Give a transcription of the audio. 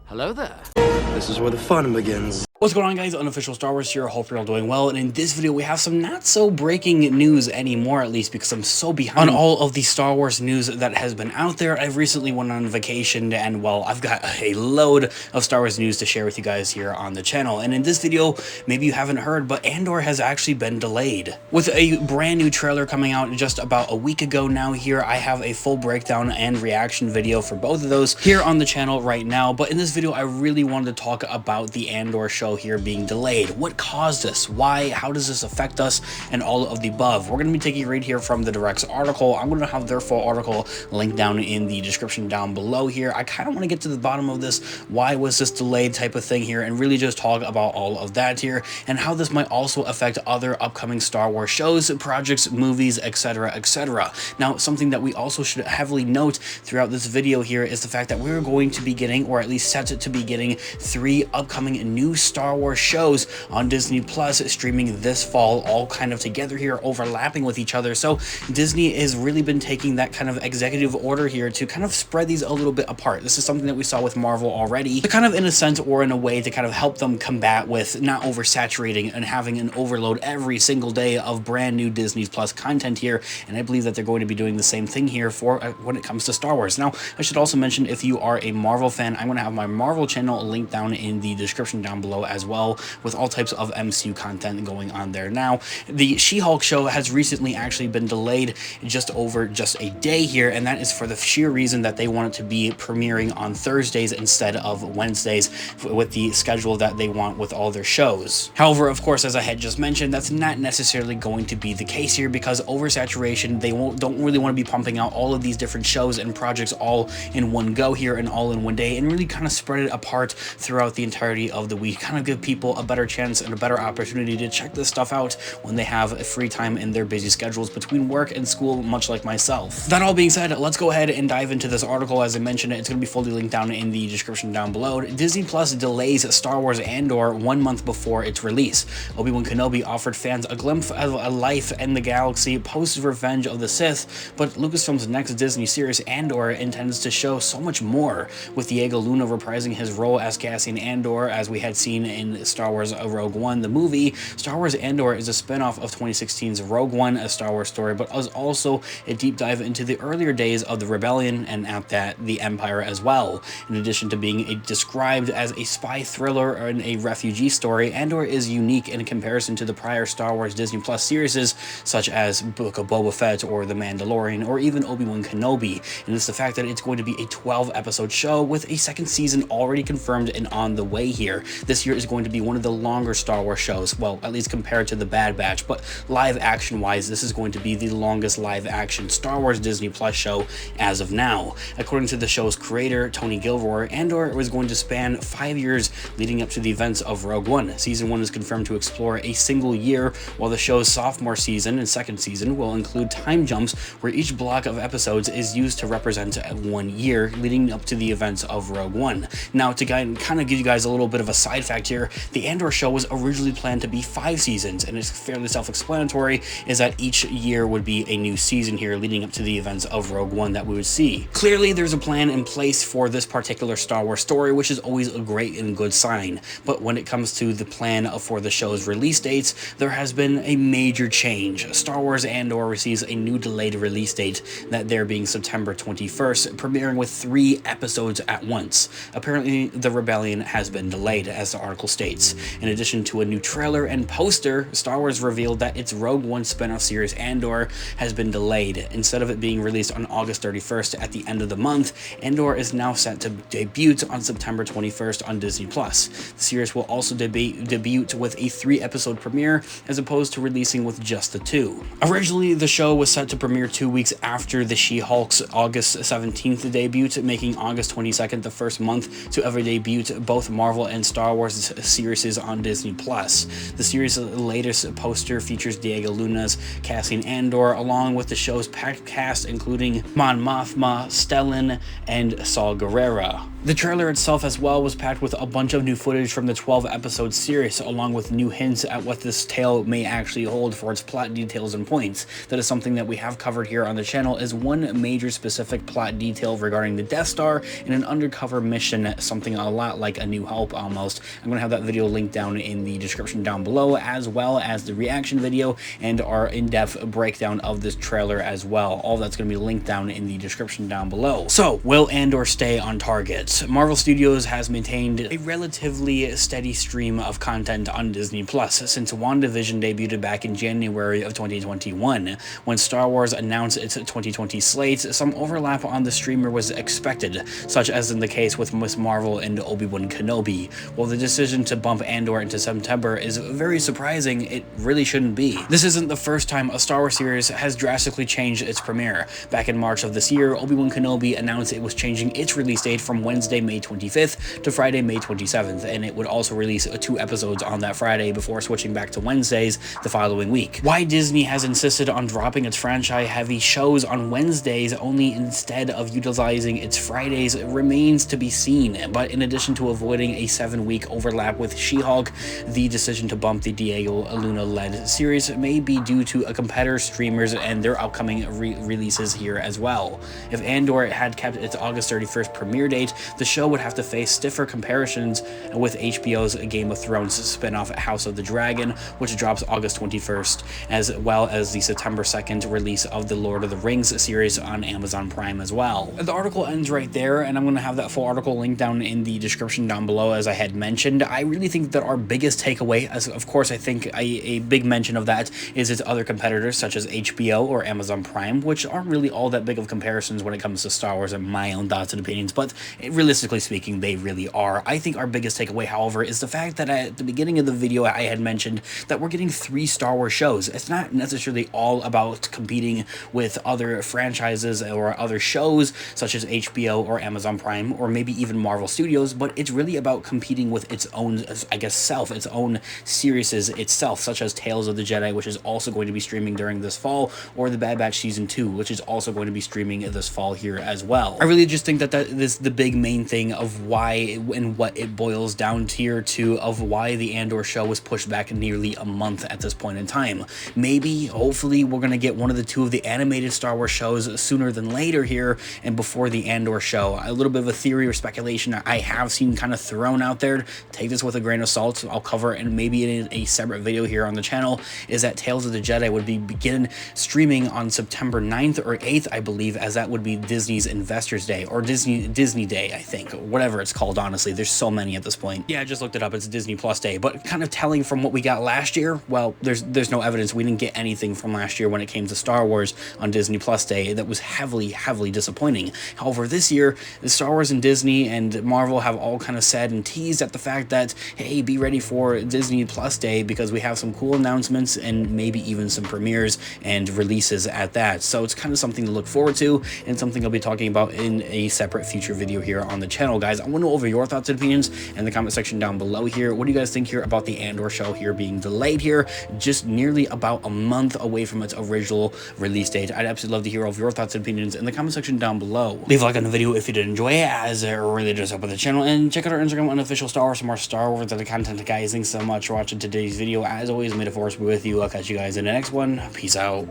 Hello there. This is where the fun begins. What's going on, guys? Unofficial Star Wars here. Hope you're all doing well. And in this video, we have some not so breaking news anymore, at least because I'm so behind on all of the Star Wars news that has been out there. I've recently went on vacation, and well, I've got a load of Star Wars news to share with you guys here on the channel. And in this video, maybe you haven't heard, but Andor has actually been delayed. With a brand new trailer coming out just about a week ago now here, I have a full breakdown and reaction video for both of those here on the channel right now. But in this video, I really wanted to talk about the Andor show here being delayed. What caused this? Why? How does this affect us? And all of the above. We're going to be taking a read here from the Direct's article. I'm going to have their full article linked down in the description down below here. I kind of want to get to the bottom of this. Why was this delayed type of thing here, and really just talk about all of that here and how this might also affect other upcoming Star Wars shows, projects, movies, etc., etc. Now, something that we also should heavily note throughout this video here is the fact that we're going to be getting, or at least set to be getting, 3 upcoming new Star Wars shows on Disney Plus streaming this fall, all kind of together here, overlapping with each other. So Disney has really been taking that kind of executive order here to kind of spread these a little bit apart. This is something that we saw with Marvel already, to kind of in a sense or in a way to kind of help them combat with not oversaturating and having an overload every single day of brand new Disney Plus content here. And I believe that they're going to be doing the same thing here for when it comes to Star Wars. Now, I should also mention, if you are a Marvel fan, I'm going to have my Marvel channel linked down in the description down below as well, with all types of MCU content going on there. Now, the She-Hulk show has recently actually been delayed just a day here, and that is for the sheer reason that they want it to be premiering on Thursdays instead of Wednesdays with the schedule that they want with all their shows. However, of course, as I had just mentioned, that's not necessarily going to be the case here, because oversaturation, they don't really want to be pumping out all of these different shows and projects all in one go here and all in one day, and really kind of spread it apart throughout the entirety of the week, kind of give people a better chance and a better opportunity to check this stuff out when they have free time in their busy schedules between work and school, much like myself. That all being said, let's go ahead and dive into this article. As I mentioned, it's going to be fully linked down in the description down below. Disney Plus delays Star Wars Andor 1 month before its release. Obi-Wan Kenobi offered fans a glimpse of a life in the galaxy post Revenge of the Sith, but Lucasfilm's next Disney series Andor intends to show so much more, with Diego Luna reprising his role as Cassian Andor, as we had seen in Star Wars Rogue One, the movie. Star Wars Andor is a spin-off of 2016's Rogue One, a Star Wars story, but was also a deep dive into the earlier days of the Rebellion, and at that, the Empire as well. In addition to being described as a spy thriller and a refugee story, Andor is unique in comparison to the prior Star Wars Disney Plus series, such as Book of Boba Fett or The Mandalorian, or even Obi-Wan Kenobi. And it's the fact that it's going to be a 12-episode show with a second season already confirmed and on the way here. This year is going to be one of the longer Star Wars shows, well, at least compared to the Bad Batch, but live action wise, this is going to be the longest live action Star Wars Disney Plus show as of now. According to the show's creator, Tony Gilroy, Andor was going to span 5 years leading up to the events of Rogue One. Season 1 is confirmed to explore a single year, while the show's sophomore season and second season will include time jumps where each block of episodes is used to represent 1 year leading up to the events of Rogue One. Now, to kind of give you guys a little bit of a side fact here, the Andor show was originally planned to be 5 seasons, and it's fairly self-explanatory, is that each year would be a new season here leading up to the events of Rogue One that we would see. Clearly, there's a plan in place for this particular Star Wars story, which is always a great and good sign. But when it comes to the plan for the show's release dates, there has been a major change. Star Wars Andor receives a new delayed release date, that there being September 21st, premiering with 3 episodes at once. Apparently, the Rebellion has been delayed, as the article states. In addition to a new trailer and poster, Star Wars revealed that its Rogue One spin-off series Andor has been delayed. Instead of it being released on August 31st at the end of the month, Andor is now set to debut on September 21st on Disney+. The series will also debut with a 3-episode premiere, as opposed to releasing with just the 2. Originally, the show was set to premiere 2 weeks after the She-Hulk's August 17th debut, making August 22nd the first month to ever debut both Marvel and Star Wars series on Disney+. The series' latest poster features Diego Luna's Cassian Andor, along with the show's packed cast including Mon Mothma, Stellan, and Saw Gerrera. The trailer itself as well was packed with a bunch of new footage from the 12-episode series, along with new hints at what this tale may actually hold for its plot details and points. That is something that we have covered here on the channel, is one major specific plot detail regarding the Death Star in an undercover mission, something a lot like A New Hope almost. I'm going to have that video linked down in the description down below, as well as the reaction video and our in-depth breakdown of this trailer as well. All that's going to be linked down in the description down below. So, will Andor stay on target? Marvel Studios has maintained a relatively steady stream of content on Disney Plus since WandaVision debuted back in January of 2021. When Star Wars announced its 2020 slate, some overlap on the streamer was expected, such as in the case with Ms. Marvel and Obi-Wan Kenobi. While the decision to bump Andor into September is very surprising, it really shouldn't be. This isn't the first time a Star Wars series has drastically changed its premiere. Back in March of this year, Obi-Wan Kenobi announced it was changing its release date from Wednesday, May 25th to Friday, May 27th, and it would also release 2 episodes on that Friday before switching back to Wednesdays the following week. Why Disney has insisted on dropping its franchise-heavy shows on Wednesdays only instead of utilizing its Fridays remains to be seen, but in addition to avoiding a 7-week overlap with She-Hulk, the decision to bump the Diego Luna-led series may be due to a competitor streamers and their upcoming releases here as well. If Andor had kept its August 31st premiere date, the show would have to face stiffer comparisons with HBO's Game of Thrones spin-off House of the Dragon, which drops August 21st, as well as the September 2nd release of the Lord of the Rings series on Amazon Prime as well. The article ends right there, and I'm going to have that full article linked down in the description down below, as I had mentioned. I really think that our biggest takeaway, as of course I think a big mention of that, is its other competitors such as HBO or Amazon Prime, which aren't really all that big of comparisons when it comes to Star Wars and my own thoughts and opinions, but realistically speaking, they really are. I think our biggest takeaway, however, is the fact that at the beginning of the video I had mentioned that we're getting 3 Star Wars shows. It's not necessarily all about competing with other franchises or other shows such as HBO or Amazon Prime or maybe even Marvel Studios, but it's really about competing with its own, I guess, its own series itself, such as Tales of the Jedi, which is also going to be streaming during this fall, or The Bad Batch Season 2, which is also going to be streaming this fall here as well. I really just think that that is the big main thing of why and what it boils down here to of why the Andor show was pushed back nearly a month at this point in time. Maybe, hopefully, we're going to get one of the 2 of the animated Star Wars shows sooner than later here and before the Andor show. A little bit of a theory or speculation I have seen kind of thrown out there. Take this with a grain of salt. I'll cover it and maybe in a separate video here on the channel, is that Tales of the Jedi would begin streaming on September 9th or 8th, I believe, as that would be Disney's Investors Day, or Disney Day, I think, whatever it's called, honestly. There's so many at this point. Yeah, I just looked it up. It's Disney Plus Day, but kind of telling from what we got last year, well, there's no evidence. We didn't get anything from last year when it came to Star Wars on Disney Plus Day. That was heavily disappointing. However, this year, the Star Wars and Disney and Marvel have all kind of said and teased at the fact that, hey, be ready for Disney Plus Day because we have some cool announcements and maybe even some premieres and releases at that. So it's kind of something to look forward to and something I'll be talking about in a separate future video here on the channel, guys. I want to know over your thoughts and opinions in the comment section down below here. What do you guys think here about the Andor show here being delayed here, just nearly about a month away from its original release date? I'd absolutely love to hear all of your thoughts and opinions in the comment section down below. Leave a like on the video if you did enjoy it, as it really does help with the channel, and check out our Instagram unofficial Star Wars for more Star Wars related content, guys. Thanks so much for watching today's video. As always, may the Force be with you. I'll catch you guys in the next one. Peace out.